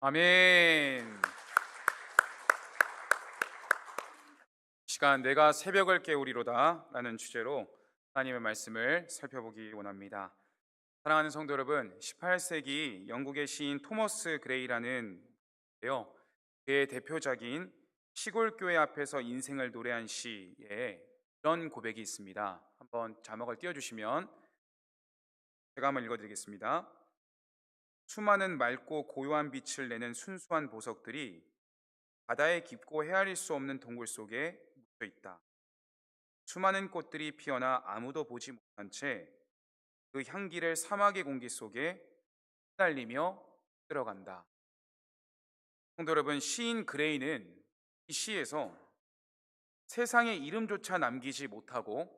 아멘. 시간 내가 새벽을 깨우리로다 라는 주제로 하나님의 말씀을 살펴보기 원합니다. 사랑하는 성도 여러분, 18세기 영국의 시인 토머스 그레이라는 데요, 그의 대표작인 시골교회 앞에서 인생을 노래한 시에 이런 고백이 있습니다. 한번 자막을 띄워주시면 제가 한번 읽어드리겠습니다. 수많은 맑고 고요한 빛을 내는 순수한 보석들이 바다의 깊고 헤아릴 수 없는 동굴 속에 묻혀 있다. 수많은 꽃들이 피어나 아무도 보지 못한 채 그 향기를 사막의 공기 속에 흩날리며 들어간다. 성도 여러분, 시인 그레이는 이 시에서 세상에 이름조차 남기지 못하고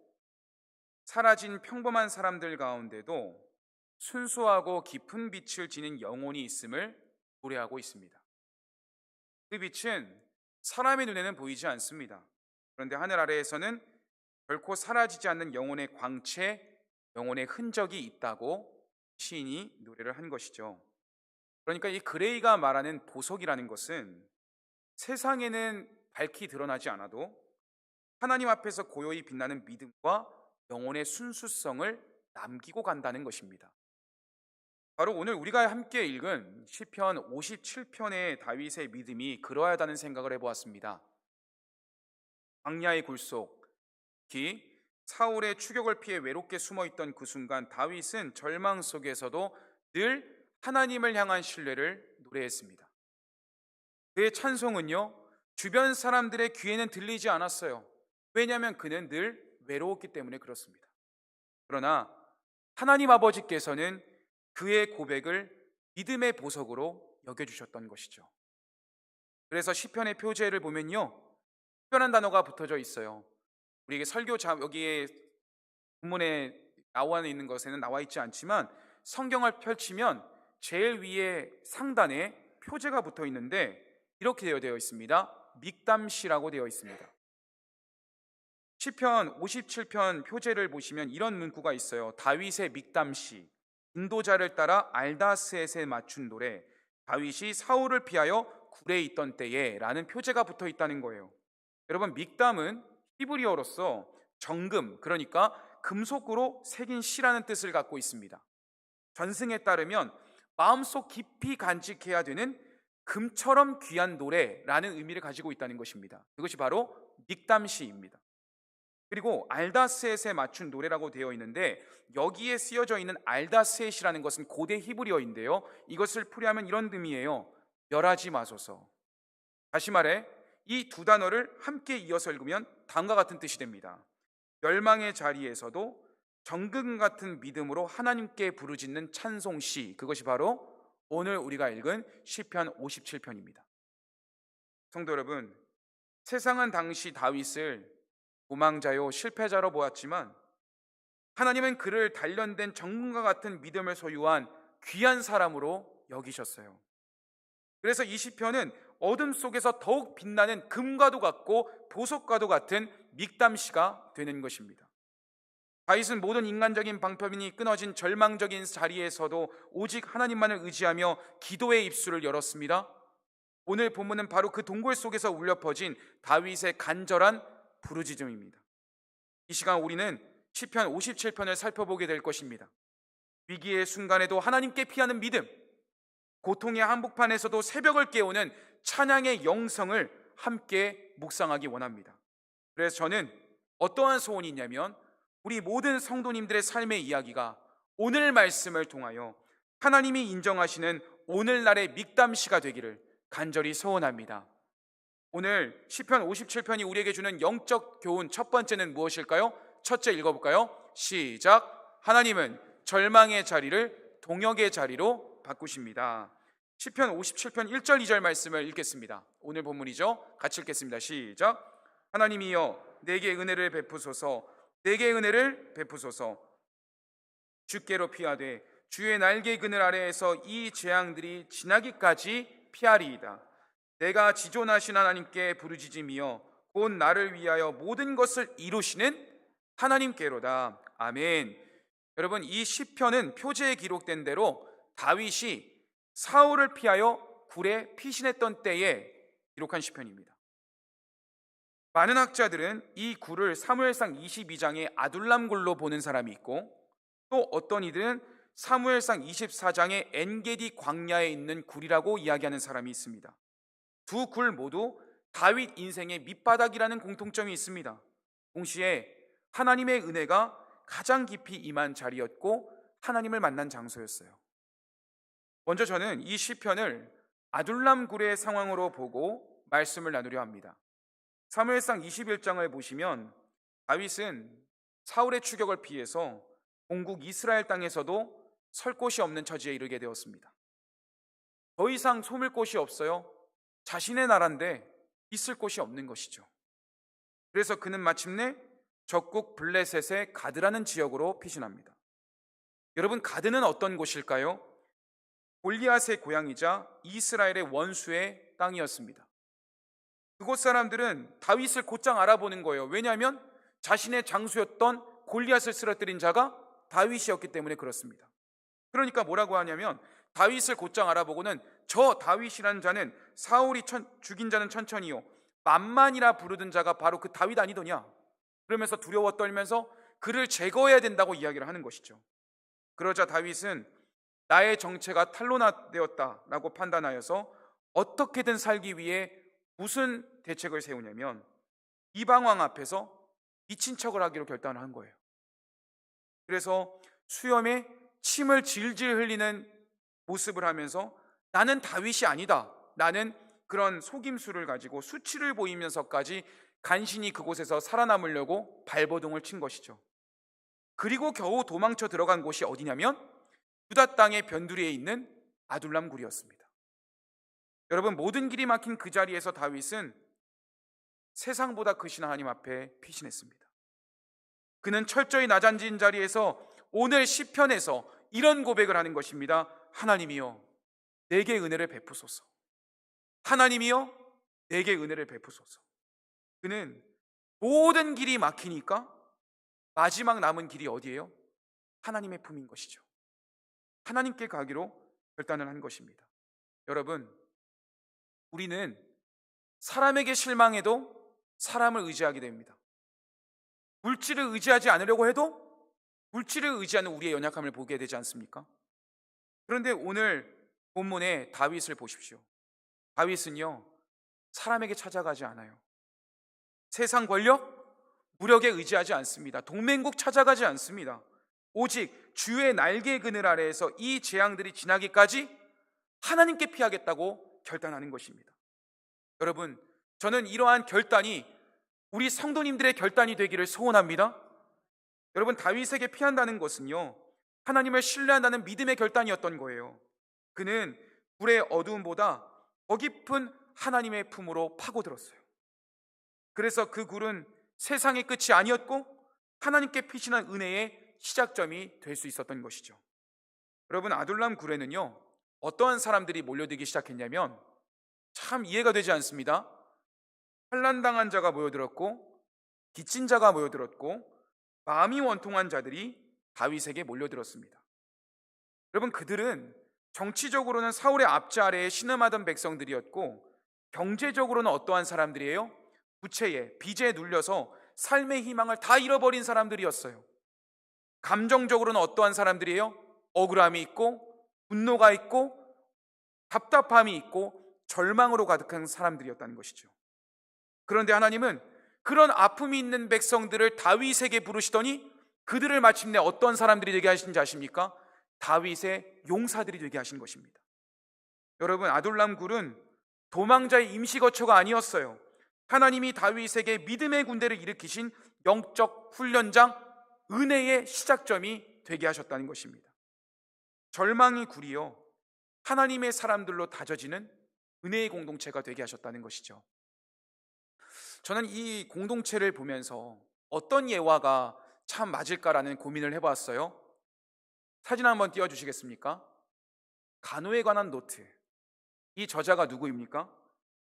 사라진 평범한 사람들 가운데도 순수하고 깊은 빛을 지닌 영혼이 있음을 노래하고 있습니다. 그 빛은 사람의 눈에는 보이지 않습니다. 그런데 하늘 아래에서는 결코 사라지지 않는 영혼의 광채, 영혼의 흔적이 있다고 시인이 노래를 한 것이죠. 그러니까 이 그레이가 말하는 보석이라는 것은 세상에는 밝히 드러나지 않아도 하나님 앞에서 고요히 빛나는 믿음과 영혼의 순수성을 남기고 간다는 것입니다. 바로 오늘 우리가 함께 읽은 시편 57편의 다윗의 믿음이 그러하다는 생각을 해보았습니다. 광야의 굴속, 특히 사울의 추격을 피해 외롭게 숨어있던 그 순간 다윗은 절망 속에서도 늘 하나님을 향한 신뢰를 노래했습니다. 그의 찬송은요, 주변 사람들의 귀에는 들리지 않았어요. 왜냐하면 그는 늘 외로웠기 때문에 그렇습니다. 그러나 하나님 아버지께서는 그의 고백을 믿음의 보석으로 여겨주셨던 것이죠. 그래서 시편의 표제를 보면요, 특별한 단어가 붙어져 있어요. 우리에게 여기에 본문에 나와 있는 것에는 나와 있지 않지만 성경을 펼치면 제일 위에 상단에 표제가 붙어 있는데 이렇게 되어 있습니다. 믹담시라고 되어 있습니다. 시편 57편 표제를 보시면 이런 문구가 있어요. 다윗의 믹담시, 인도자를 따라 알다스엣에 맞춘 노래, 다윗이 사울을 피하여 굴에 있던 때에 라는 표제가 붙어 있다는 거예요. 여러분, 믹담은 히브리어로서 정금, 그러니까 금속으로 새긴 시라는 뜻을 갖고 있습니다. 전승에 따르면 마음속 깊이 간직해야 되는 금처럼 귀한 노래라는 의미를 가지고 있다는 것입니다. 그것이 바로 믹담시입니다. 그리고 알다스엣에 맞춘 노래라고 되어 있는데 여기에 쓰여져 있는 알다스엣이라는 것은 고대 히브리어인데요, 이것을 풀이하면 이런 의미예요. 멸하지 마소서. 다시 말해 이 두 단어를 함께 이어서 읽으면 다음과 같은 뜻이 됩니다. 멸망의 자리에서도 정금 같은 믿음으로 하나님께 부르짖는 찬송시, 그것이 바로 오늘 우리가 읽은 시편 57편입니다. 성도 여러분, 세상은 당시 다윗을 도망자요 실패자로 보았지만 하나님은 그를 단련된 정금과 같은 믿음을 소유한 귀한 사람으로 여기셨어요. 그래서 이 시편은 어둠 속에서 더욱 빛나는 금과도 같고 보석과도 같은 믹담시가 되는 것입니다. 다윗은 모든 인간적인 방법이 끊어진 절망적인 자리에서도 오직 하나님만을 의지하며 기도의 입술을 열었습니다. 오늘 본문은 바로 그 동굴 속에서 울려 퍼진 다윗의 간절한 부르짖음입니다. 이 시간 우리는 시편 57편을 살펴보게 될 것입니다. 위기의 순간에도 하나님께 피하는 믿음, 고통의 한복판에서도 새벽을 깨우는 찬양의 영성을 함께 묵상하기 원합니다. 그래서 저는 어떠한 소원이 있냐면 우리 모든 성도님들의 삶의 이야기가 오늘 말씀을 통하여 하나님이 인정하시는 오늘날의 믹담시가 되기를 간절히 소원합니다. 오늘 시편 57편이 우리에게 주는 영적 교훈 첫 번째는 무엇일까요? 첫째 읽어볼까요? 시작. 하나님은 절망의 자리를 동역의 자리로 바꾸십니다. 시편 57편 1절 2절 말씀을 읽겠습니다. 오늘 본문이죠. 같이 읽겠습니다. 시작. 하나님이여 내게 은혜를 베푸소서, 내게 은혜를 베푸소서. 주께로 피하되 주의 날개 그늘 아래에서 이 재앙들이 지나기까지 피하리이다. 내가 지존하신 하나님께 부르짖으며 곧 나를 위하여 모든 것을 이루시는 하나님께로다. 아멘. 여러분, 이 시편은 표제에 기록된 대로 다윗이 사울을 피하여 굴에 피신했던 때에 기록한 시편입니다. 많은 학자들은 이 굴을 사무엘상 22장의 아둘람 굴로 보는 사람이 있고, 또 어떤 이들은 사무엘상 24장의 엔게디 광야에 있는 굴이라고 이야기하는 사람이 있습니다. 두 굴 모두 다윗 인생의 밑바닥이라는 공통점이 있습니다. 동시에 하나님의 은혜가 가장 깊이 임한 자리였고 하나님을 만난 장소였어요. 먼저 저는 이 시편을 아둘람 굴의 상황으로 보고 말씀을 나누려 합니다. 사무엘상 21장을 보시면 다윗은 사울의 추격을 피해서 본국 이스라엘 땅에서도 설 곳이 없는 처지에 이르게 되었습니다. 더 이상 숨을 곳이 없어요. 자신의 나라인데 있을 곳이 없는 것이죠. 그래서 그는 마침내 적국 블레셋의 가드라는 지역으로 피신합니다. 여러분, 가드는 어떤 곳일까요? 골리앗의 고향이자 이스라엘의 원수의 땅이었습니다. 그곳 사람들은 다윗을 곧장 알아보는 거예요. 왜냐하면 자신의 장수였던 골리앗을 쓰러뜨린 자가 다윗이었기 때문에 그렇습니다. 그러니까 뭐라고 하냐면 다윗을 곧장 알아보고는 저 다윗이라는 자는 사울이 죽인 자는 천천히요 만만이라 부르던 자가 바로 그 다윗 아니더냐, 그러면서 두려워 떨면서 그를 제거해야 된다고 이야기를 하는 것이죠. 그러자 다윗은 나의 정체가 탄로되었다라고 판단하여서 어떻게든 살기 위해 무슨 대책을 세우냐면 이방왕 앞에서 미친 척을 하기로 결단을 한 거예요. 그래서 수염에 침을 질질 흘리는 모습을 하면서 나는 다윗이 아니다, 나는 그런 속임수를 가지고 수치를 보이면서까지 간신히 그곳에서 살아남으려고 발버둥을 친 것이죠. 그리고 겨우 도망쳐 들어간 곳이 어디냐면 유다 땅의 변두리에 있는 아둘람 굴이었습니다. 여러분, 모든 길이 막힌 그 자리에서 다윗은 세상보다 크신 하나님 앞에 피신했습니다. 그는 철저히 낮아진 자리에서 오늘 시편에서 이런 고백을 하는 것입니다. 하나님이여 내게 은혜를 베푸소서. 하나님이여 내게 은혜를 베푸소서. 그는 모든 길이 막히니까 마지막 남은 길이 어디예요? 하나님의 품인 것이죠. 하나님께 가기로 결단을 한 것입니다. 여러분, 우리는 사람에게 실망해도 사람을 의지하게 됩니다. 물질을 의지하지 않으려고 해도 물질을 의지하는 우리의 연약함을 보게 되지 않습니까? 그런데 오늘 본문의 다윗을 보십시오. 다윗은요, 사람에게 찾아가지 않아요. 세상 권력, 무력에 의지하지 않습니다. 동맹국 찾아가지 않습니다. 오직 주의 날개 그늘 아래에서 이 재앙들이 지나기까지 하나님께 피하겠다고 결단하는 것입니다. 여러분, 저는 이러한 결단이 우리 성도님들의 결단이 되기를 소원합니다. 여러분, 다윗에게 피한다는 것은요, 하나님을 신뢰한다는 믿음의 결단이었던 거예요. 그는 불의 어두움보다 더 깊은 하나님의 품으로 파고들었어요. 그래서 그 굴은 세상의 끝이 아니었고 하나님께 피신한 은혜의 시작점이 될 수 있었던 것이죠. 여러분, 아둘람 굴에는요 어떠한 사람들이 몰려들기 시작했냐면 참 이해가 되지 않습니다. 환난당한 자가 모여들었고 빚진 자가 모여들었고 마음이 원통한 자들이 다윗에게 몰려들었습니다. 여러분, 그들은 정치적으로는 사울의 압제아래에 신음하던 백성들이었고 경제적으로는 어떠한 사람들이에요? 부채에 빚에 눌려서 삶의 희망을 다 잃어버린 사람들이었어요. 감정적으로는 어떠한 사람들이에요? 억울함이 있고 분노가 있고 답답함이 있고 절망으로 가득한 사람들이었다는 것이죠. 그런데 하나님은 그런 아픔이 있는 백성들을 다윗에게 부르시더니 그들을 마침내 어떤 사람들이 되게 하신지 아십니까? 다윗의 용사들이 되게 하신 것입니다. 여러분, 아둘람 굴은 도망자의 임시거처가 아니었어요. 하나님이 다윗에게 믿음의 군대를 일으키신 영적 훈련장, 은혜의 시작점이 되게 하셨다는 것입니다. 절망의 굴이요 하나님의 사람들로 다져지는 은혜의 공동체가 되게 하셨다는 것이죠. 저는 이 공동체를 보면서 어떤 예화가 참 맞을까라는 고민을 해봤어요. 사진 한번 띄워주시겠습니까? 간호에 관한 노트. 이 저자가 누구입니까?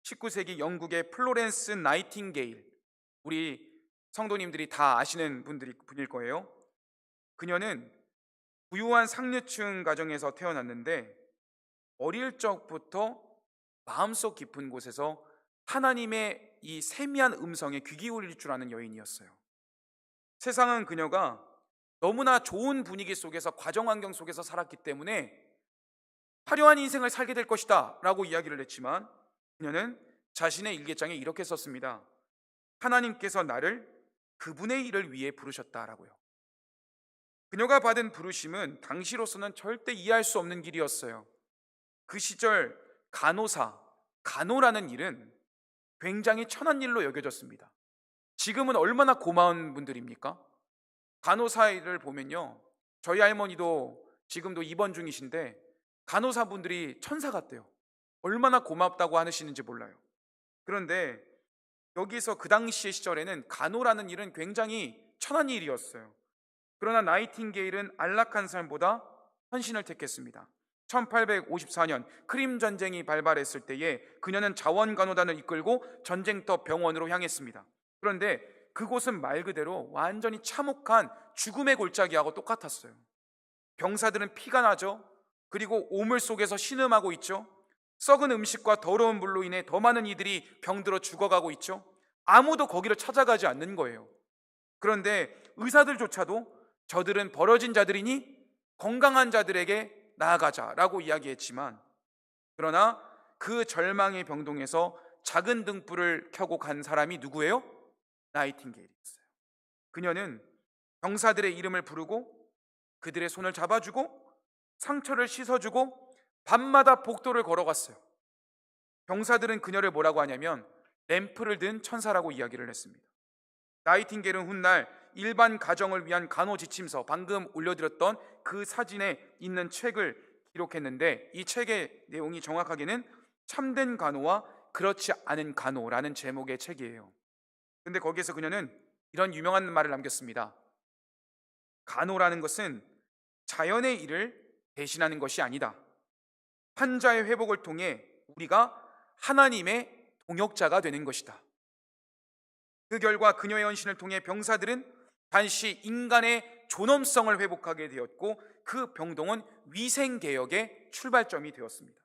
19세기 영국의 플로렌스 나이팅게일. 우리 성도님들이 다 아시는 분일 거예요. 그녀는 부유한 상류층 가정에서 태어났는데 어릴 적부터 마음속 깊은 곳에서 하나님의 이 세미한 음성에 귀 기울일 줄 아는 여인이었어요. 세상은 그녀가 너무나 좋은 분위기 속에서, 과정 환경 속에서 살았기 때문에 화려한 인생을 살게 될 것이다 라고 이야기를 했지만, 그녀는 자신의 일기장에 이렇게 썼습니다. 하나님께서 나를 그분의 일을 위해 부르셨다라고요. 그녀가 받은 부르심은 당시로서는 절대 이해할 수 없는 길이었어요. 그 시절 간호사, 간호라는 일은 굉장히 천한 일로 여겨졌습니다. 지금은 얼마나 고마운 분들입니까? 간호사 일을 보면요, 저희 할머니도 지금도 입원 중이신데 간호사분들이 천사 같대요. 얼마나 고맙다고 하시는지 몰라요. 그런데 여기서 그 당시의 시절에는 간호라는 일은 굉장히 천한 일이었어요. 그러나 나이팅게일은 안락한 삶보다 헌신을 택했습니다. 1854년 크림 전쟁이 발발했을 때에 그녀는 자원간호단을 이끌고 전쟁터 병원으로 향했습니다. 그런데 그곳은 말 그대로 완전히 참혹한 죽음의 골짜기하고 똑같았어요. 병사들은 피가 나죠. 그리고 오물 속에서 신음하고 있죠. 썩은 음식과 더러운 물로 인해 더 많은 이들이 병들어 죽어가고 있죠. 아무도 거기를 찾아가지 않는 거예요. 그런데 의사들조차도 저들은 벌어진 자들이니 건강한 자들에게 나아가자라고 이야기했지만, 그러나 그 절망의 병동에서 작은 등불을 켜고 간 사람이 누구예요? 나이팅게일이었어요. 그녀는 병사들의 이름을 부르고 그들의 손을 잡아주고 상처를 씻어주고 밤마다 복도를 걸어갔어요. 병사들은 그녀를 뭐라고 하냐면 램프를 든 천사라고 이야기를 했습니다. 나이팅게일은 훗날 일반 가정을 위한 간호 지침서, 방금 올려드렸던 그 사진에 있는 책을 기록했는데, 이 책의 내용이 정확하게는 참된 간호와 그렇지 않은 간호라는 제목의 책이에요. 근데 거기에서 그녀는 이런 유명한 말을 남겼습니다. 간호라는 것은 자연의 일을 대신하는 것이 아니다. 환자의 회복을 통해 우리가 하나님의 동역자가 되는 것이다. 그 결과 그녀의 헌신을 통해 병사들은 다시 인간의 존엄성을 회복하게 되었고, 그 병동은 위생개혁의 출발점이 되었습니다.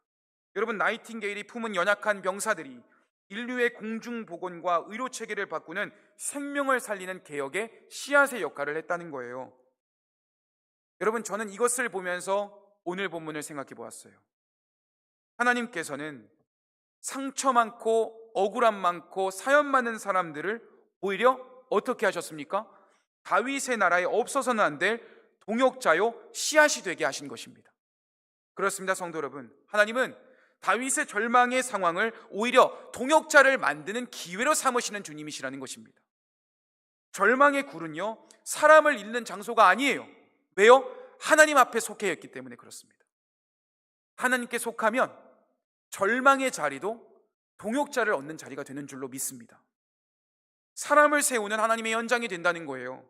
여러분, 나이팅게일이 품은 연약한 병사들이 인류의 공중보건과 의료체계를 바꾸는 생명을 살리는 개혁의 씨앗의 역할을 했다는 거예요. 여러분, 저는 이것을 보면서 오늘 본문을 생각해 보았어요. 하나님께서는 상처 많고 억울함 많고 사연 많은 사람들을 오히려 어떻게 하셨습니까? 다윗의 나라에 없어서는 안 될 동역자요 씨앗이 되게 하신 것입니다. 그렇습니다, 성도 여러분. 하나님은 다윗의 절망의 상황을 오히려 동역자를 만드는 기회로 삼으시는 주님이시라는 것입니다. 절망의 굴은요, 사람을 잃는 장소가 아니에요. 왜요? 하나님 앞에 속해 있기 때문에 그렇습니다. 하나님께 속하면 절망의 자리도 동역자를 얻는 자리가 되는 줄로 믿습니다. 사람을 세우는 하나님의 연장이 된다는 거예요.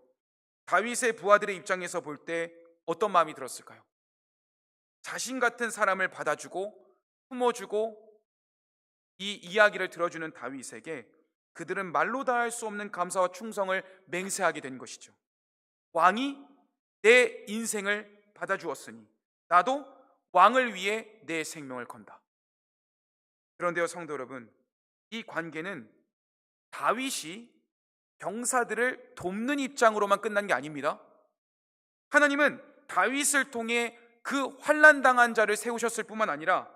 다윗의 부하들의 입장에서 볼 때 어떤 마음이 들었을까요? 자신 같은 사람을 받아주고 품어주고 이 이야기를 들어주는 다윗에게 그들은 말로 다할 수 없는 감사와 충성을 맹세하게 된 것이죠. 왕이 내 인생을 받아주었으니 나도 왕을 위해 내 생명을 건다. 그런데요, 성도 여러분, 이 관계는 다윗이 병사들을 돕는 입장으로만 끝난 게 아닙니다. 하나님은 다윗을 통해 그 환난당한 자를 세우셨을 뿐만 아니라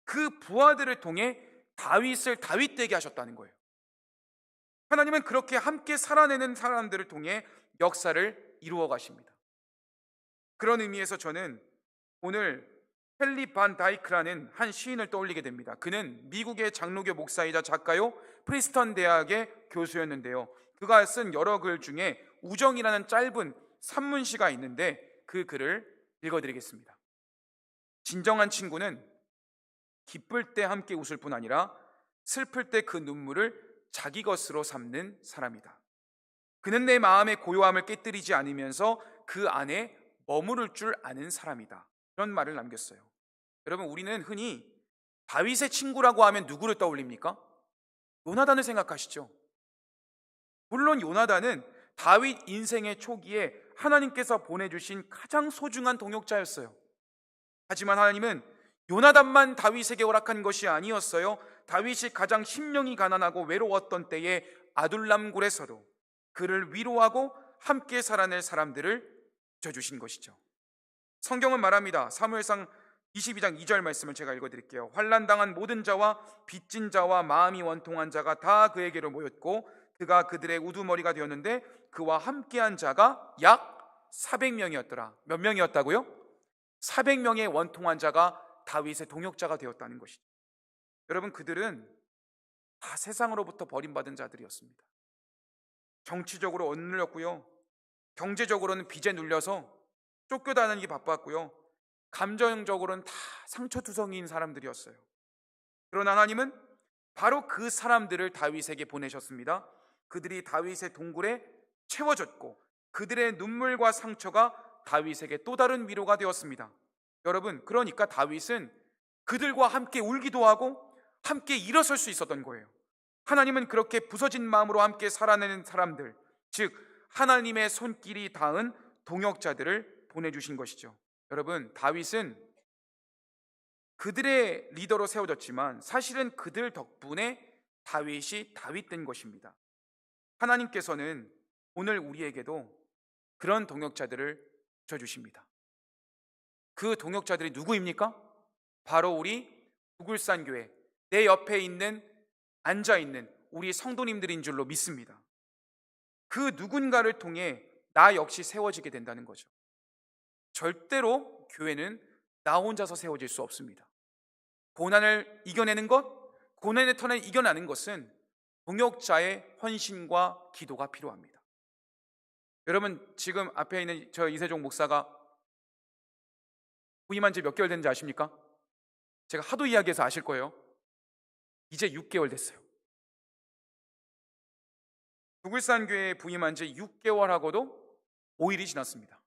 그 부하들을 통해 다윗을 다윗되게 하셨다는 거예요. 하나님은 그렇게 함께 살아내는 사람들을 통해 역사를 이루어 가십니다. 그런 의미에서 저는 오늘 헨리 반 다이크라는 한 시인을 떠올리게 됩니다. 그는 미국의 장로교 목사이자 작가요, 프리스턴 대학의 교수였는데요. 그가 쓴 여러 글 중에 우정이라는 짧은 산문시가 있는데 그 글을 읽어드리겠습니다. 진정한 친구는 기쁠 때 함께 웃을 뿐 아니라 슬플 때 그 눈물을 자기 것으로 삼는 사람이다. 그는 내 마음의 고요함을 깨뜨리지 않으면서 그 안에 머무를 줄 아는 사람이다. 이런 말을 남겼어요. 여러분, 우리는 흔히 다윗의 친구라고 하면 누구를 떠올립니까? 요나단을 생각하시죠? 물론 요나단은 다윗 인생의 초기에 하나님께서 보내주신 가장 소중한 동역자였어요. 하지만 하나님은 요나단만 다윗에게 허락한 것이 아니었어요. 다윗이 가장 심령이 가난하고 외로웠던 때에 아둘람굴에서도 그를 위로하고 함께 살아낼 사람들을 붙여주신 것이죠. 성경은 말합니다. 사무엘상 22장 2절 말씀을 제가 읽어드릴게요. 환난당한 모든 자와 빚진 자와 마음이 원통한 자가 다 그에게로 모였고 그가 그들의 우두머리가 되었는데 그와 함께한 자가 약 400명이었더라. 몇 명이었다고요? 400명의 원통한 자가 다윗의 동역자가 되었다는 것이죠. 여러분, 그들은 다 세상으로부터 버림받은 자들이었습니다. 정치적으로 억눌렸고요, 경제적으로는 빚에 눌려서 쫓겨다니기 바빴고요, 감정적으로는 다 상처투성이인 사람들이었어요. 그러나 하나님은 바로 그 사람들을 다윗에게 보내셨습니다. 그들이 다윗의 동굴에 채워졌고 그들의 눈물과 상처가 다윗에게 또 다른 위로가 되었습니다. 여러분, 그러니까 다윗은 그들과 함께 울기도 하고 함께 일어설 수 있었던 거예요. 하나님은 그렇게 부서진 마음으로 함께 살아내는 사람들, 즉 하나님의 손길이 닿은 동역자들을 보내주신 것이죠. 여러분, 다윗은 그들의 리더로 세워졌지만 사실은 그들 덕분에 다윗이 다윗된 것입니다. 하나님께서는 오늘 우리에게도 그런 동역자들을 주십니다. 그 동역자들이 누구입니까? 바로 우리 구글산교회, 내 옆에 앉아있는 우리 성도님들인 줄로 믿습니다. 그 누군가를 통해 나 역시 세워지게 된다는 거죠. 절대로 교회는 나 혼자서 세워질 수 없습니다. 고난을 이겨내는 것, 고난의 턴을 이겨내는 것은 동역자의 헌신과 기도가 필요합니다. 여러분, 지금 앞에 있는 저 이세종 목사가 부임한 지 몇 개월 됐는지 아십니까? 제가 하도 이야기해서 아실 거예요. 이제 6개월 됐어요. 구글산교회에 부임한 지 6개월하고도 5일이 지났습니다.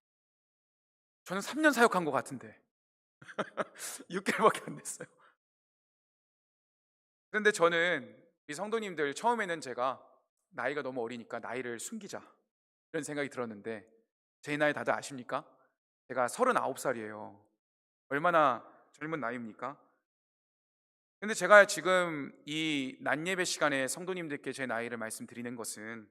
저는 3년 사역한 것 같은데 6개월밖에 안 됐어요. 그런데 저는 이 성도님들, 처음에는 제가 나이가 너무 어리니까 나이를 숨기자 이런 생각이 들었는데, 제 나이 다들 아십니까? 제가 39살이에요. 얼마나 젊은 나이입니까? 근데 제가 지금 이 낮예배 시간에 성도님들께 제 나이를 말씀드리는 것은,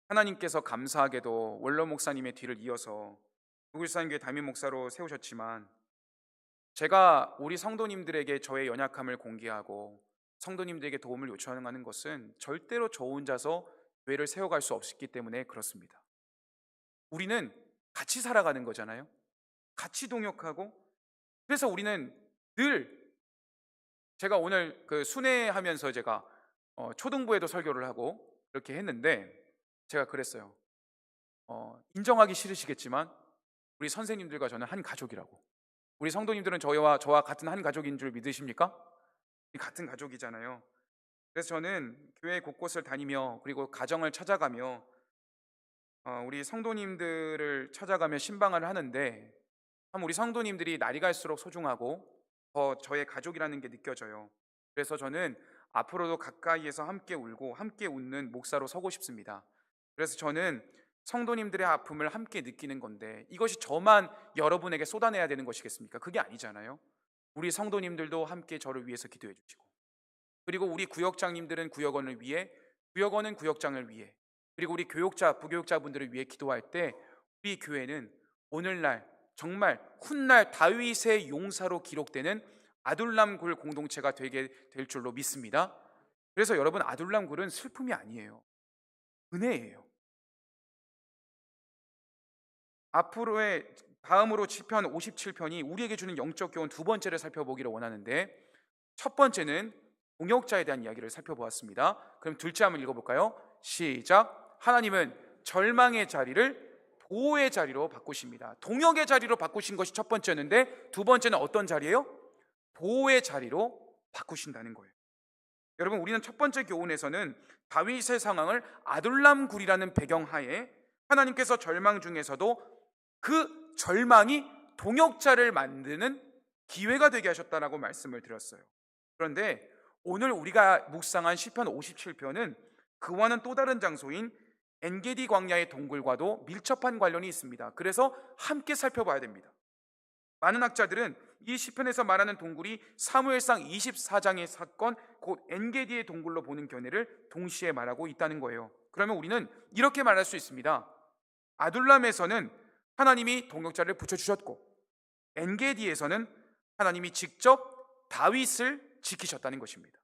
하나님께서 감사하게도 원로 목사님의 뒤를 이어서 구글산교회 담임 목사로 세우셨지만, 제가 우리 성도님들에게 저의 연약함을 공개하고 성도님들에게 도움을 요청하는 것은 절대로 저 혼자서 교회를 세워갈 수 없기 때문에 그렇습니다. 우리는 같이 살아가는 거잖아요. 같이 동역하고. 그래서 우리는 늘, 제가 오늘 그 순회하면서 제가 초등부에도 설교를 하고 이렇게 했는데, 제가 그랬어요. 인정하기 싫으시겠지만 우리 선생님들과 저는 한 가족이라고. 우리 성도님들은 저와 같은 한 가족인 줄 믿으십니까? 같은 가족이잖아요. 그래서 저는 교회 곳곳을 다니며, 그리고 가정을 찾아가며 우리 성도님들을 찾아가며 신방을 하는데, 참 우리 성도님들이 날이 갈수록 소중하고 더 저의 가족이라는 게 느껴져요. 그래서 저는 앞으로도 가까이에서 함께 울고 함께 웃는 목사로 서고 싶습니다. 그래서 저는 성도님들의 아픔을 함께 느끼는 건데, 이것이 저만 여러분에게 쏟아내야 되는 것이겠습니까? 그게 아니잖아요. 우리 성도님들도 함께 저를 위해서 기도해 주시고, 그리고 우리 구역장님들은 구역원을 위해, 구역원은 구역장을 위해, 그리고 우리 교역자, 부교역자분들을 위해 기도할 때, 우리 교회는 오늘날 정말 훗날 다윗의 용사로 기록되는 아둘람굴 공동체가 되게 될 줄로 믿습니다. 그래서 여러분, 아둘람굴은 슬픔이 아니에요. 은혜예요. 다음으로 시편 57편이 우리에게 주는 영적 교훈 두 번째를 살펴보기를 원하는데, 첫 번째는 동역자에 대한 이야기를 살펴보았습니다. 그럼 둘째 한번 읽어볼까요? 시작. 하나님은 절망의 자리를 보호의 자리로 바꾸십니다. 동역의 자리로 바꾸신 것이 첫 번째였는데, 두 번째는 어떤 자리예요? 보호의 자리로 바꾸신다는 거예요. 여러분, 우리는 첫 번째 교훈에서는 다윗의 상황을 아둘람굴이라는 배경하에 하나님께서 절망 중에서도 그 절망이 동역자를 만드는 기회가 되게 하셨다라고 말씀을 드렸어요. 그런데 오늘 우리가 묵상한 시편 57편은 그와는 또 다른 장소인 엔게디 광야의 동굴과도 밀접한 관련이 있습니다. 그래서 함께 살펴봐야 됩니다. 많은 학자들은 이 시편에서 말하는 동굴이 사무엘상 24장의 사건, 곧 엔게디의 동굴로 보는 견해를 동시에 말하고 있다는 거예요. 그러면 우리는 이렇게 말할 수 있습니다. 아둘람에서는 하나님이 동역자를 붙여주셨고, 엔게디에서는 하나님이 직접 다윗을 지키셨다는 것입니다.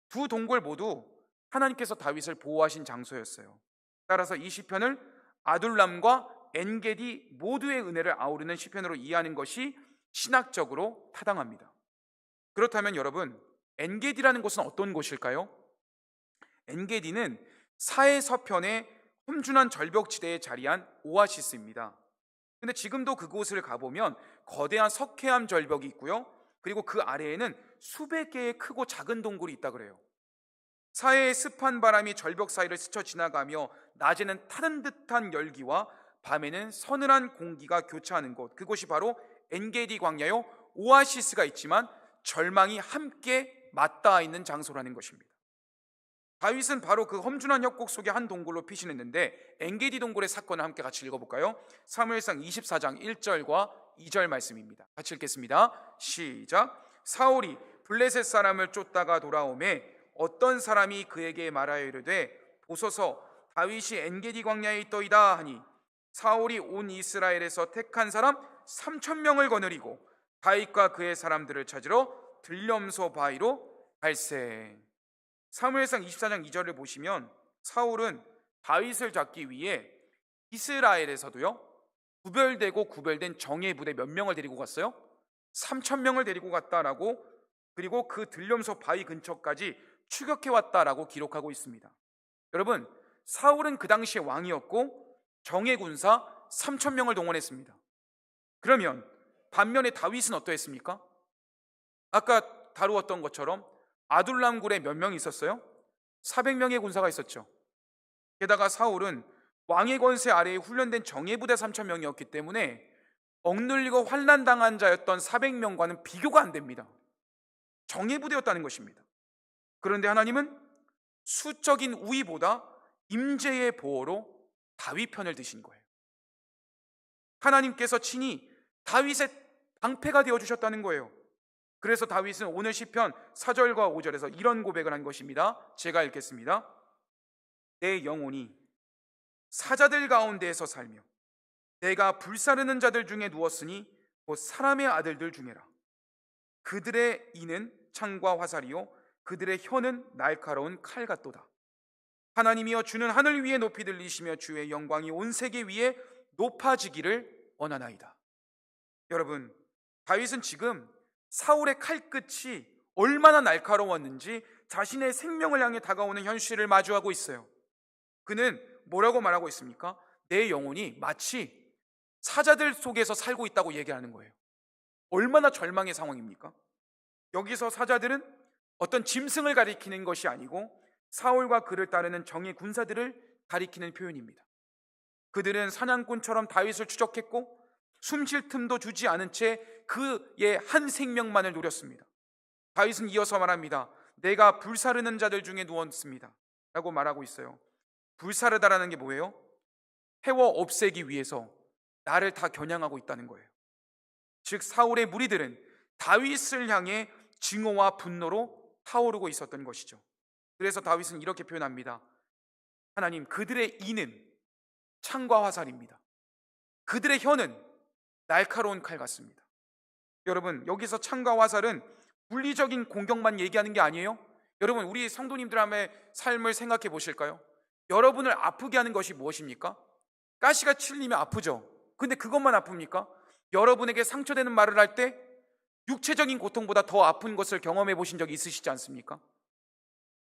두 동굴 모두 하나님께서 다윗을 보호하신 장소였어요. 따라서 이 시편을 아둘람과 엔게디 모두의 은혜를 아우르는 시편으로 이해하는 것이 신학적으로 타당합니다. 그렇다면 여러분, 엔게디라는 곳은 어떤 곳일까요? 엔게디는 사해서편의 험준한 절벽지대에 자리한 오아시스입니다. 근데 지금도 그곳을 가보면 거대한 석회암 절벽이 있고요, 그리고 그 아래에는 수백 개의 크고 작은 동굴이 있다 그래요. 사해의 습한 바람이 절벽 사이를 스쳐 지나가며 낮에는 타는 듯한 열기와 밤에는 서늘한 공기가 교차하는 곳, 그곳이 바로 엔게디 광야요 오아시스가 있지만 절망이 함께 맞닿아 있는 장소라는 것입니다. 다윗은 바로 그 험준한 협곡 속의 한 동굴로 피신했는데, 엔게디 동굴의 사건을 함께 같이 읽어볼까요? 사무엘상 24장 1절과 2절 말씀입니다. 같이 읽겠습니다. 시작. 사울이 블레셋 사람을 쫓다가 돌아오매 어떤 사람이 그에게 말하여 이르되 보소서 다윗이 엔게디 광야에 있더이다 하니, 사울이 온 이스라엘에서 택한 사람 3,000명을 거느리고 다윗과 그의 사람들을 찾으러 들렴소 바위로 발세. 사무엘상 24장 2절을 보시면 사울은 다윗을 잡기 위해 이스라엘에서도요 구별되고 구별된 정예 부대 몇 명을 데리고 갔어요? 3,000명을 데리고 갔다라고, 그리고 그 들렴소 바위 근처까지 추격해 왔다라고 기록하고 있습니다. 여러분, 사울은 그 당시에 왕이었고 정예 군사 3,000명을 동원했습니다. 그러면 반면에 다윗은 어떠했습니까? 아까 다루었던 것처럼 아둘람 굴에 몇 명이 있었어요? 400명의 군사가 있었죠. 게다가 사울은 왕의 권세 아래에 훈련된 정예부대 3,000명이었기 때문에 억눌리고 환난당한 자였던 400명과는 비교가 안 됩니다. 정예부대였다는 것입니다. 그런데 하나님은 수적인 우위보다 임재의 보호로 다윗 편을 드신 거예요. 하나님께서 친히 다윗의 방패가 되어주셨다는 거예요. 그래서 다윗은 오늘 시편 4절과 5절에서 이런 고백을 한 것입니다. 제가 읽겠습니다. 내 영혼이 사자들 가운데에서 살며 내가 불사르는 자들 중에 누웠으니 곧 사람의 아들들 중에라. 그들의 이는 창과 화살이요 그들의 혀는 날카로운 칼 같도다. 하나님이여 주는 하늘 위에 높이 들리시며 주의 영광이 온 세계 위에 높아지기를 원하나이다. 여러분, 다윗은 지금 사울의 칼끝이 얼마나 날카로웠는지 자신의 생명을 향해 다가오는 현실을 마주하고 있어요. 그는 뭐라고 말하고 있습니까? 내 영혼이 마치 사자들 속에서 살고 있다고 얘기하는 거예요. 얼마나 절망의 상황입니까? 여기서 사자들은 어떤 짐승을 가리키는 것이 아니고 사울과 그를 따르는 정예 군사들을 가리키는 표현입니다. 그들은 사냥꾼처럼 다윗을 추적했고 숨 쉴 틈도 주지 않은 채 그의 한 생명만을 노렸습니다. 다윗은 이어서 말합니다. 내가 불사르는 자들 중에 누웠습니다 라고 말하고 있어요. 불사르다라는 게 뭐예요? 태워 없애기 위해서 나를 다 겨냥하고 있다는 거예요. 즉 사울의 무리들은 다윗을 향해 증오와 분노로 타오르고 있었던 것이죠. 그래서 다윗은 이렇게 표현합니다. 하나님, 그들의 이는 창과 화살입니다. 그들의 혀는 날카로운 칼 같습니다. 여러분, 여기서 창과 화살은 물리적인 공격만 얘기하는 게 아니에요. 여러분, 우리 성도님들의 삶을 생각해 보실까요? 여러분을 아프게 하는 것이 무엇입니까? 가시가 찔리면 아프죠. 근데 그것만 아픕니까? 여러분에게 상처되는 말을 할 때 육체적인 고통보다 더 아픈 것을 경험해 보신 적이 있으시지 않습니까?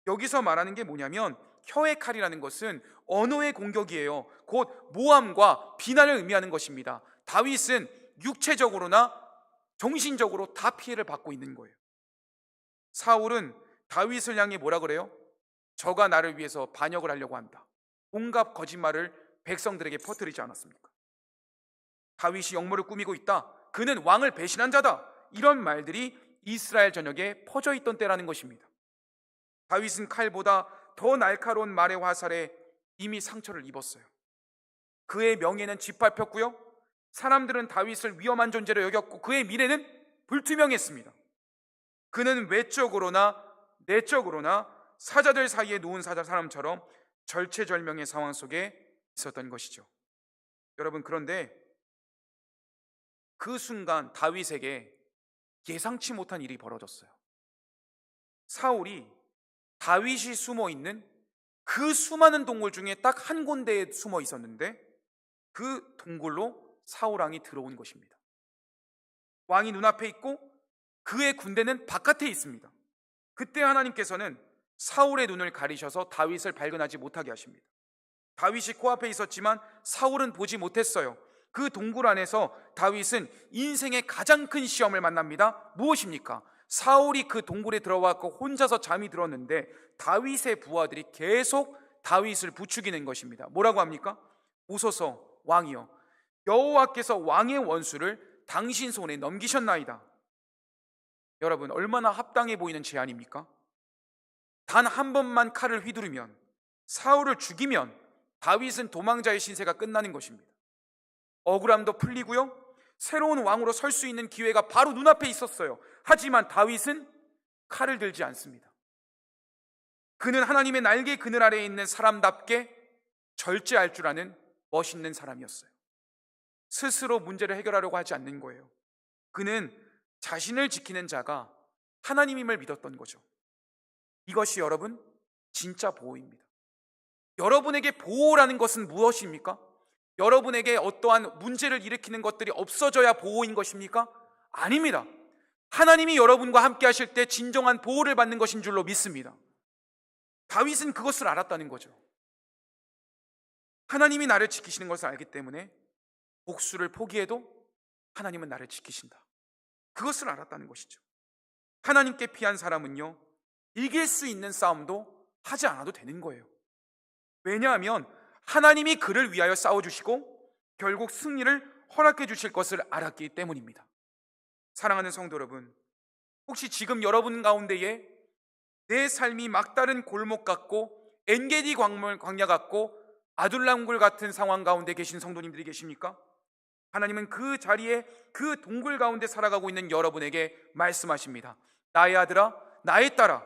여기서 말하는 게 뭐냐면 혀의 칼이라는 것은 언어의 공격이에요. 곧 모함과 비난을 의미하는 것입니다. 다윗은 육체적으로나 정신적으로 다 피해를 받고 있는 거예요. 사울은 다윗을 향해 뭐라 그래요? 저가 나를 위해서 반역을 하려고 한다. 온갖 거짓말을 백성들에게 퍼뜨리지 않았습니까? 다윗이 역모를 꾸미고 있다. 그는 왕을 배신한 자다. 이런 말들이 이스라엘 전역에 퍼져 있던 때라는 것입니다. 다윗은 칼보다 더 날카로운 말의 화살에 이미 상처를 입었어요. 그의 명예는 짓밟혔고요, 사람들은 다윗을 위험한 존재로 여겼고 그의 미래는 불투명했습니다. 그는 외적으로나 내적으로나 사자들 사이에 누운 사람처럼 절체절명의 상황 속에 있었던 것이죠. 여러분, 그런데 그 순간 다윗에게 예상치 못한 일이 벌어졌어요. 사울이 다윗이 숨어 있는 그 수많은 동굴 중에 딱 한 군데에 숨어 있었는데 그 동굴로 사울 왕이 들어온 것입니다. 왕이 눈앞에 있고 그의 군대는 바깥에 있습니다. 그때 하나님께서는 사울의 눈을 가리셔서 다윗을 발견하지 못하게 하십니다. 다윗이 코앞에 있었지만 사울은 보지 못했어요. 그 동굴 안에서 다윗은 인생의 가장 큰 시험을 만납니다. 무엇입니까? 사울이 그 동굴에 들어왔고 혼자서 잠이 들었는데 다윗의 부하들이 계속 다윗을 부추기는 것입니다. 뭐라고 합니까? 오소서 왕이여, 여호와께서 왕의 원수를 당신 손에 넘기셨나이다. 여러분, 얼마나 합당해 보이는 제안입니까? 단 한 번만 칼을 휘두르면, 사울을 죽이면 다윗은 도망자의 신세가 끝나는 것입니다. 억울함도 풀리고요, 새로운 왕으로 설 수 있는 기회가 바로 눈앞에 있었어요. 하지만 다윗은 칼을 들지 않습니다. 그는 하나님의 날개 그늘 아래에 있는 사람답게 절제할 줄 아는 멋있는 사람이었어요. 스스로 문제를 해결하려고 하지 않는 거예요. 그는 자신을 지키는 자가 하나님임을 믿었던 거죠. 이것이 여러분 진짜 보호입니다. 여러분에게 보호라는 것은 무엇입니까? 여러분에게 어떠한 문제를 일으키는 것들이 없어져야 보호인 것입니까? 아닙니다. 하나님이 여러분과 함께 하실 때 진정한 보호를 받는 것인 줄로 믿습니다. 다윗은 그것을 알았다는 거죠. 하나님이 나를 지키시는 것을 알기 때문에 복수를 포기해도 하나님은 나를 지키신다. 그것을 알았다는 것이죠. 하나님께 피한 사람은요, 이길 수 있는 싸움도 하지 않아도 되는 거예요. 왜냐하면 하나님이 그를 위하여 싸워주시고 결국 승리를 허락해 주실 것을 알았기 때문입니다. 사랑하는 성도 여러분, 혹시 지금 여러분 가운데에 내 삶이 막다른 골목 같고 엔게디 광야 같고 아둘람굴 같은 상황 가운데 계신 성도님들이 계십니까? 하나님은 그 자리에 그 동굴 가운데 살아가고 있는 여러분에게 말씀하십니다. 나의 아들아, 나의 딸아,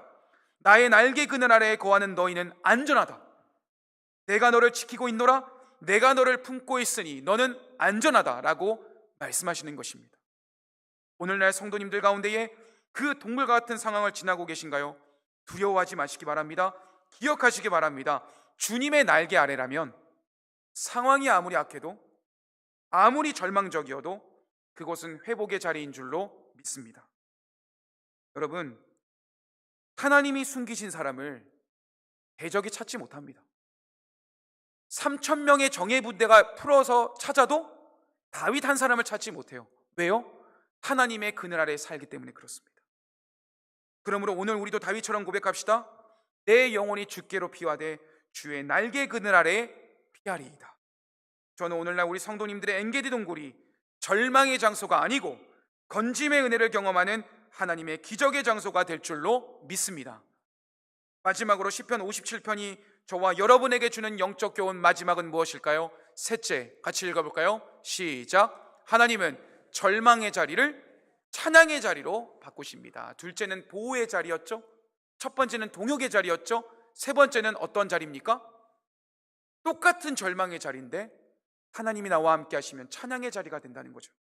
나의 날개 그늘 아래에 거하는 너희는 안전하다. 내가 너를 지키고 있노라. 내가 너를 품고 있으니 너는 안전하다 라고 말씀하시는 것입니다. 오늘날 성도님들 가운데에 그 동굴과 같은 상황을 지나고 계신가요? 두려워하지 마시기 바랍니다. 기억하시기 바랍니다. 주님의 날개 아래라면 상황이 아무리 악해도, 아무리 절망적이어도 그곳은 회복의 자리인 줄로 믿습니다. 여러분, 하나님이 숨기신 사람을 대적이 찾지 못합니다. 3,000명의 정예부대가 풀어서 찾아도 다윗 한 사람을 찾지 못해요. 왜요? 하나님의 그늘 아래에 살기 때문에 그렇습니다. 그러므로 오늘 우리도 다윗처럼 고백합시다. 내 영혼이 주께로 피하되 주의 날개 그늘 아래에 피하리이다. 저는 오늘날 우리 성도님들의 엔게디 동굴이 절망의 장소가 아니고 건짐의 은혜를 경험하는 하나님의 기적의 장소가 될 줄로 믿습니다. 마지막으로 시편 57편이 저와 여러분에게 주는 영적 교훈 마지막은 무엇일까요? 셋째, 같이 읽어볼까요? 시작. 하나님은 절망의 자리를 찬양의 자리로 바꾸십니다. 둘째는 보호의 자리였죠. 첫 번째는 동역의 자리였죠. 세 번째는 어떤 자리입니까? 똑같은 절망의 자리인데 하나님이 나와 함께 하시면 찬양의 자리가 된다는 거죠.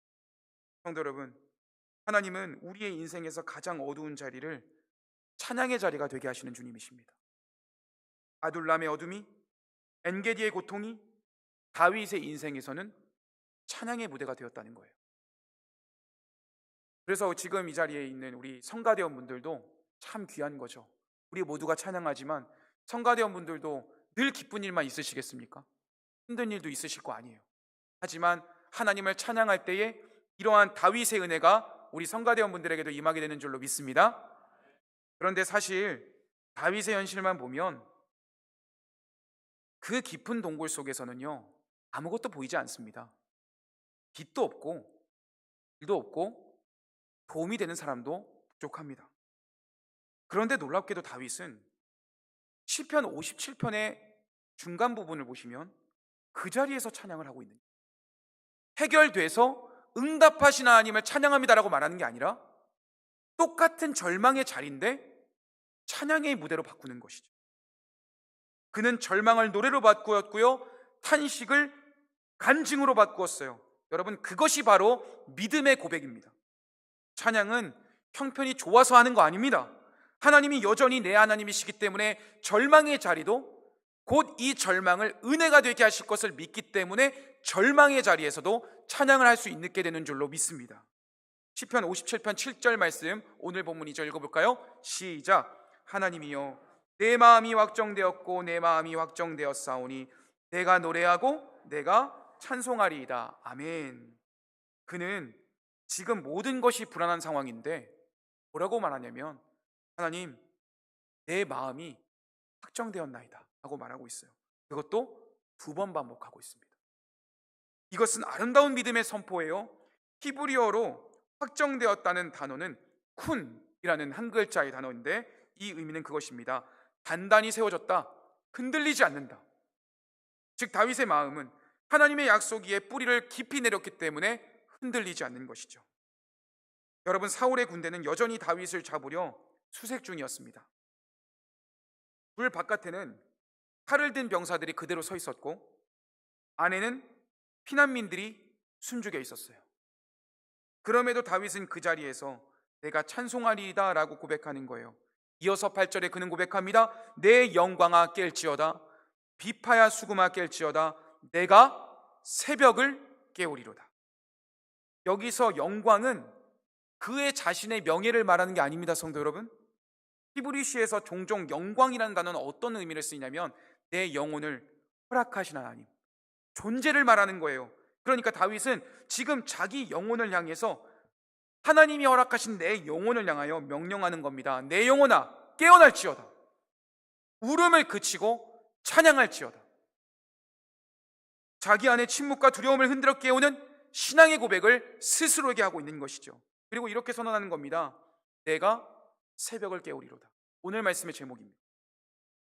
성도 여러분, 하나님은 우리의 인생에서 가장 어두운 자리를 찬양의 자리가 되게 하시는 주님이십니다. 아둘람의 어둠이, 엔게디의 고통이 다윗의 인생에서는 찬양의 무대가 되었다는 거예요. 그래서 지금 이 자리에 있는 우리 성가대원분들도 참 귀한 거죠. 우리 모두가 찬양하지만 성가대원분들도 늘 기쁜 일만 있으시겠습니까? 힘든 일도 있으실 거 아니에요. 하지만 하나님을 찬양할 때에 이러한 다윗의 은혜가 우리 성가대원분들에게도 임하게 되는 줄로 믿습니다. 그런데 사실 다윗의 현실만 보면 그 깊은 동굴 속에서는요, 아무것도 보이지 않습니다. 빛도 없고 길도 없고 도움이 되는 사람도 부족합니다. 그런데 놀랍게도 다윗은 시편 57편의 중간 부분을 보시면 그 자리에서 찬양을 하고 있는 거예요. 해결돼서 응답하신 하나님을 찬양합니다라고 말하는 게 아니라 똑같은 절망의 자리인데 찬양의 무대로 바꾸는 것이죠. 그는 절망을 노래로 바꾸었고요, 탄식을 간증으로 바꾸었어요. 여러분, 그것이 바로 믿음의 고백입니다. 찬양은 형편이 좋아서 하는 거 아닙니다. 하나님이 여전히 내 하나님이시기 때문에 절망의 자리도 곧 이 절망을 은혜가 되게 하실 것을 믿기 때문에 절망의 자리에서도 찬양을 할 수 있게 되는 줄로 믿습니다. 시편 57편 7절 말씀, 오늘 본문 2절 읽어볼까요? 시작. 하나님이여, 내 마음이 확정되었고 내 마음이 확정되었사오니 내가 노래하고 내가 찬송하리이다. 아멘. 그는 지금 모든 것이 불안한 상황인데 뭐라고 말하냐면, 하나님, 내 마음이 확정되었나이다 라고 말하고 있어요. 그것도 2번 반복하고 있습니다. 이것은 아름다운 믿음의 선포예요. 히브리어로 확정되었다는 단어는 쿤이라는 한 글자의 단어인데, 이 의미는 그것입니다. 단단히 세워졌다, 흔들리지 않는다. 즉 다윗의 마음은 하나님의 약속 위에 뿌리를 깊이 내렸기 때문에 흔들리지 않는 것이죠. 여러분, 사울의 군대는 여전히 다윗을 잡으려 수색 중이었습니다. 굴 바깥에는 칼을 든 병사들이 그대로 서 있었고 안에는 피난민들이 숨죽여 있었어요. 그럼에도 다윗은 그 자리에서 내가 찬송하리이다 라고 고백하는 거예요. 이어서 8절에 그는 고백합니다. 내 영광아 깰지어다, 비파야 수금아 깰지어다, 내가 새벽을 깨우리로다. 여기서 영광은 그의 자신의 명예를 말하는 게 아닙니다, 성도 여러분. 히브리시에서 종종 영광이라는 단어는 어떤 의미를 쓰냐면 내 영혼을 허락하신 하나님, 존재를 말하는 거예요. 그러니까 다윗은 지금 자기 영혼을 향해서 하나님이 허락하신 내 영혼을 향하여 명령하는 겁니다. 내 영혼아 깨어날지어다, 울음을 그치고 찬양할지어다. 자기 안에 침묵과 두려움을 흔들어 깨우는 신앙의 고백을 스스로에게 하고 있는 것이죠. 그리고 이렇게 선언하는 겁니다. 내가 새벽을 깨우리로다. 오늘 말씀의 제목입니다.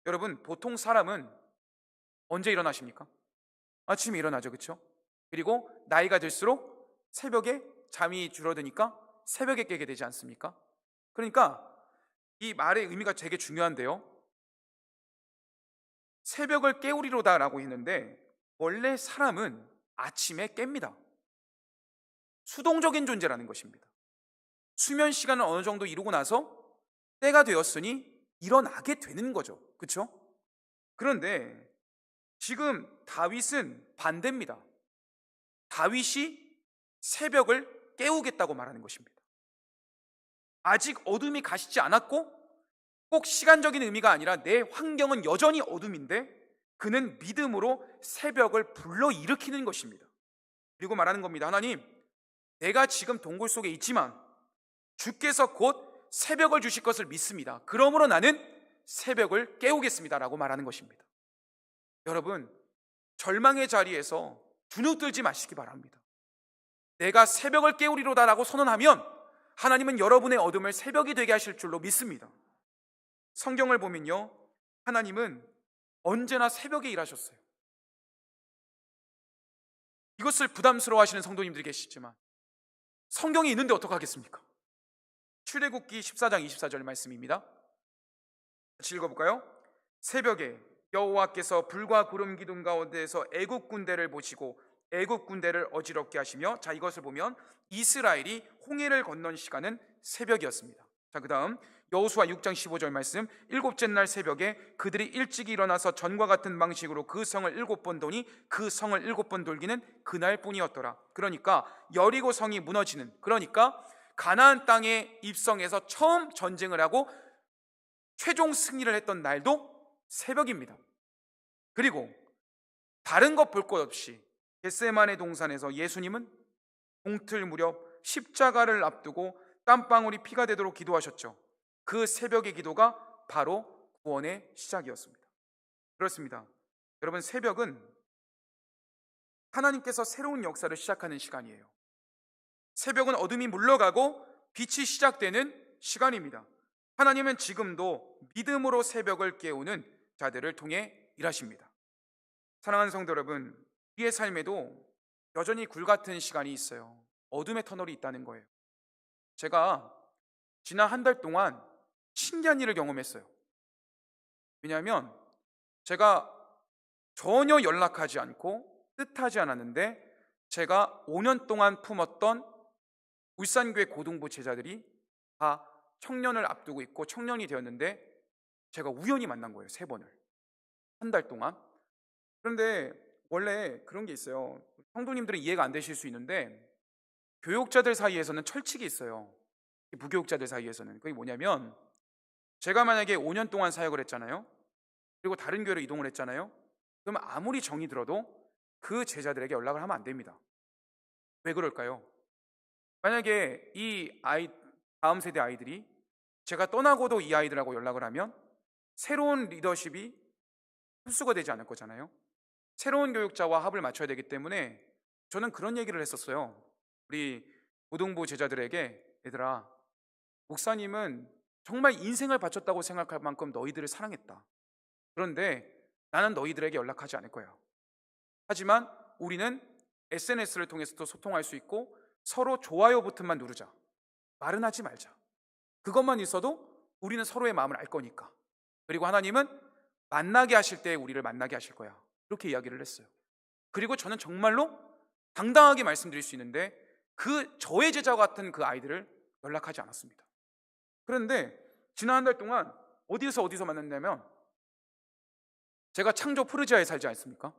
여러분, 보통 사람은 언제 일어나십니까? 아침에 일어나죠, 그렇죠? 그리고 나이가 들수록 새벽에 잠이 줄어드니까 새벽에 깨게 되지 않습니까? 그러니까 이 말의 의미가 되게 중요한데요, 새벽을 깨우리로다 라고 했는데 원래 사람은 아침에 깹니다. 수동적인 존재라는 것입니다. 수면 시간을 어느 정도 이루고 나서 때가 되었으니 일어나게 되는 거죠, 그렇죠? 그런데 지금 다윗은 반대입니다. 다윗이 새벽을 깨우겠다고 말하는 것입니다. 아직 어둠이 가시지 않았고 꼭 시간적인 의미가 아니라 내 환경은 여전히 어둠인데 그는 믿음으로 새벽을 불러일으키는 것입니다. 그리고 말하는 겁니다. 하나님, 내가 지금 동굴 속에 있지만 주께서 곧 새벽을 주실 것을 믿습니다. 그러므로 나는 새벽을 깨우겠습니다 라고 말하는 것입니다. 여러분, 절망의 자리에서 주눅들지 마시기 바랍니다. 내가 새벽을 깨우리로다 라고 선언하면 하나님은 여러분의 어둠을 새벽이 되게 하실 줄로 믿습니다. 성경을 보면요, 하나님은 언제나 새벽에 일하셨어요. 이것을 부담스러워 하시는 성도님들이 계시지만 성경이 있는데 어떡하겠습니까? 출애굽기 14장 24절 말씀입니다. 같이 읽어볼까요? 새벽에 여호와께서 불과 구름 기둥 가운데에서 애국 군대를 보시고 애국 군대를 어지럽게 하시며, 자, 이것을 보면 이스라엘이 홍해를 건넌 시간은 새벽이었습니다. 자, 그 다음 여호수아 6장 15절 말씀, 일곱째 날 새벽에 그들이 일찍이 일어나서 전과 같은 방식으로 그 성을 7번 도니 그 성을 7번 돌기는 그날뿐이었더라. 그러니까 여리고 성이 무너지는, 그러니까 가나안 땅에 입성해서 처음 전쟁을 하고 최종 승리를 했던 날도 새벽입니다. 그리고 다른 것 볼 것 없이 겟세마네 동산에서 예수님은 동틀 무렵 십자가를 앞두고 땀방울이 피가 되도록 기도하셨죠. 그 새벽의 기도가 바로 구원의 시작이었습니다. 그렇습니다. 여러분, 새벽은 하나님께서 새로운 역사를 시작하는 시간이에요. 새벽은 어둠이 물러가고 빛이 시작되는 시간입니다. 하나님은 지금도 믿음으로 새벽을 깨우는 자들을 통해 일하십니다. 사랑하는 성도 여러분, 우리의 삶에도 여전히 굴 같은 시간이 있어요. 어둠의 터널이 있다는 거예요. 제가 지난 한 달 동안 신기한 일을 경험했어요. 왜냐하면 제가 전혀 연락하지 않고 뜻하지 않았는데 제가 5년 동안 품었던 울산교회 고등부 제자들이 다 청년을 앞두고 있고 청년이 되었는데 제가 우연히 만난 거예요. 3번을. 한 달 동안. 그런데 원래 그런 게 있어요. 성도님들은 이해가 안 되실 수 있는데 교육자들 사이에서는 철칙이 있어요. 무교육자들 사이에서는. 그게 뭐냐면 제가 만약에 5년 동안 사역을 했잖아요. 그리고 다른 교회로 이동을 했잖아요. 그럼 아무리 정이 들어도 그 제자들에게 연락을 하면 안 됩니다. 왜 그럴까요? 만약에 다음 세대 아이들이 제가 떠나고도 이 아이들하고 연락을 하면 새로운 리더십이 흡수가 되지 않을 거잖아요. 새로운 교육자와 합을 맞춰야 되기 때문에 저는 그런 얘기를 했었어요. 우리 고등부 제자들에게 얘들아, 목사님은 정말 인생을 바쳤다고 생각할 만큼 너희들을 사랑했다. 그런데 나는 너희들에게 연락하지 않을 거야. 하지만 우리는 SNS를 통해서도 소통할 수 있고 서로 좋아요 버튼만 누르자. 말은 하지 말자. 그것만 있어도 우리는 서로의 마음을 알 거니까. 그리고 하나님은 만나게 하실 때 우리를 만나게 하실 거야. 이렇게 이야기를 했어요. 그리고 저는 정말로 당당하게 말씀드릴 수 있는데 저의 제자와 같은 그 아이들을 연락하지 않았습니다. 그런데 지난 한 달 동안 어디서 만났냐면 제가 창조 프르지아에 살지 않습니까?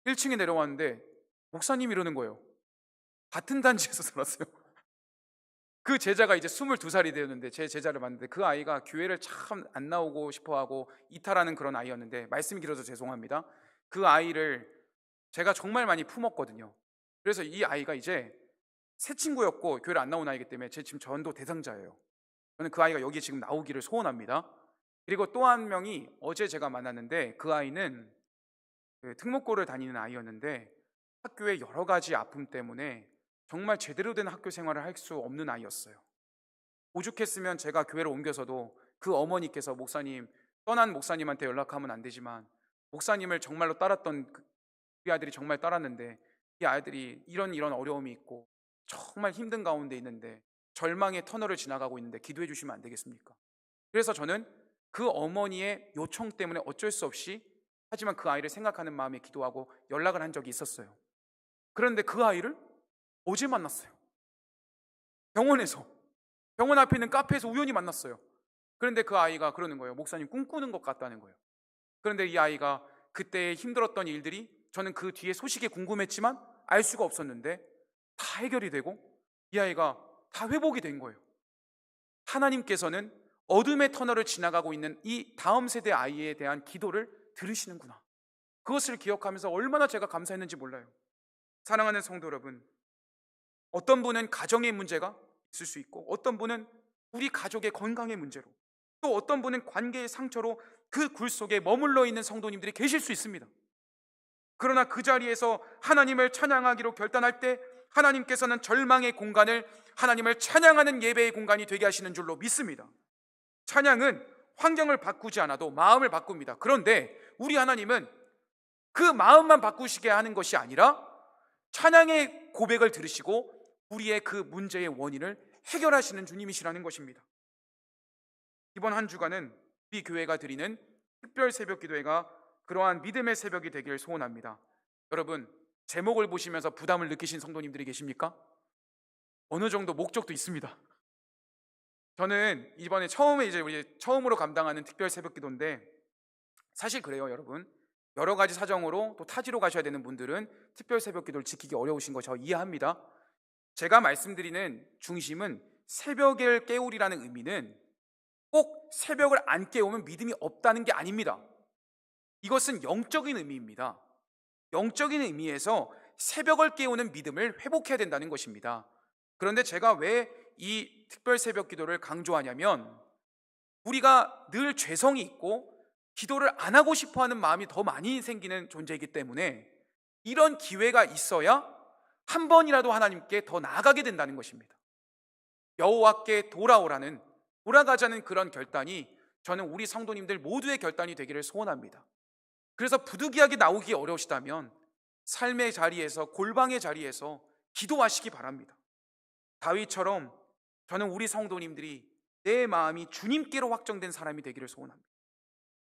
1층에 내려왔는데 목사님 이러는 거예요. 같은 단지에서 살았어요. 그 제자가 이제 22살이 되었는데 제 제자를 만났는데 그 아이가 교회를 참 안 나오고 싶어하고 이탈하는 그런 아이였는데 말씀이 길어서 죄송합니다. 그 아이를 제가 정말 많이 품었거든요. 그래서 이 아이가 이제 새 친구였고 교회를 안 나온 아이기 때문에 제 지금 전도 대상자예요. 저는 그 아이가 여기에 지금 나오기를 소원합니다. 그리고 또 한 명이 어제 제가 만났는데 그 아이는 그 특목고를 다니는 아이였는데 학교의 여러 가지 아픔 때문에 정말 제대로 된 학교 생활을 할 수 없는 아이였어요. 오죽했으면 제가 교회를 옮겨서도 그 어머니께서 목사님, 떠난 목사님한테 연락하면 안 되지만 목사님을 정말로 따랐던 우리 아들이 정말 따랐는데 이 아이들이 이런 어려움이 있고 정말 힘든 가운데 있는데 절망의 터널을 지나가고 있는데 기도해 주시면 안 되겠습니까? 그래서 저는 그 어머니의 요청 때문에 어쩔 수 없이 하지만 그 아이를 생각하는 마음에 기도하고 연락을 한 적이 있었어요. 그런데 그 아이를 어제 만났어요. 병원 앞에 있는 카페에서 우연히 만났어요. 그런데 그 아이가 그러는 거예요. 목사님 꿈꾸는 것 같다는 거예요. 그런데 이 아이가 그때 힘들었던 일들이 저는 그 뒤에 소식이 궁금했지만 알 수가 없었는데 다 해결이 되고 이 아이가 다 회복이 된 거예요. 하나님께서는 어둠의 터널을 지나가고 있는 이 다음 세대 아이에 대한 기도를 들으시는구나. 그것을 기억하면서 얼마나 제가 감사했는지 몰라요. 사랑하는 성도 여러분, 어떤 분은 가정의 문제가 있을 수 있고 어떤 분은 우리 가족의 건강의 문제로 또 어떤 분은 관계의 상처로 그 굴 속에 머물러 있는 성도님들이 계실 수 있습니다. 그러나 그 자리에서 하나님을 찬양하기로 결단할 때 하나님께서는 절망의 공간을 하나님을 찬양하는 예배의 공간이 되게 하시는 줄로 믿습니다. 찬양은 환경을 바꾸지 않아도 마음을 바꿉니다. 그런데 우리 하나님은 그 마음만 바꾸시게 하는 것이 아니라 찬양의 고백을 들으시고 우리의 그 문제의 원인을 해결하시는 주님이시라는 것입니다. 이번 한 주간은 우리 교회가 드리는 특별 새벽 기도회가 그러한 믿음의 새벽이 되기를 소원합니다. 여러분, 제목을 보시면서 부담을 느끼신 성도님들이 계십니까? 어느 정도 목적도 있습니다. 저는 이번에 처음으로 감당하는 특별 새벽 기도인데 사실 그래요, 여러분. 여러 가지 사정으로 또 타지로 가셔야 되는 분들은 특별 새벽 기도를 지키기 어려우신 거 저 이해합니다. 제가 말씀드리는 중심은 새벽을 깨우리라는 의미는 꼭 새벽을 안 깨우면 믿음이 없다는 게 아닙니다. 이것은 영적인 의미입니다. 영적인 의미에서 새벽을 깨우는 믿음을 회복해야 된다는 것입니다. 그런데 제가 왜 이 특별 새벽 기도를 강조하냐면 우리가 늘 죄성이 있고 기도를 안 하고 싶어하는 마음이 더 많이 생기는 존재이기 때문에 이런 기회가 있어야 한 번이라도 하나님께 더 나아가게 된다는 것입니다. 여호와께 돌아가자는 그런 결단이 저는 우리 성도님들 모두의 결단이 되기를 소원합니다. 그래서 부득이하게 나오기 어려우시다면 삶의 자리에서, 골방의 자리에서 기도하시기 바랍니다. 다윗처럼 저는 우리 성도님들이 내 마음이 주님께로 확정된 사람이 되기를 소원합니다.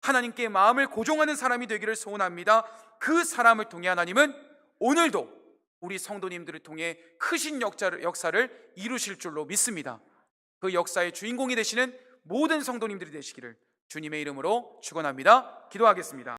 하나님께 마음을 고정하는 사람이 되기를 소원합니다. 그 사람을 통해 하나님은 오늘도 우리 성도님들을 통해 크신 역사를 이루실 줄로 믿습니다. 그 역사의 주인공이 되시는 모든 성도님들이 되시기를 주님의 이름으로 축원합니다. 기도하겠습니다.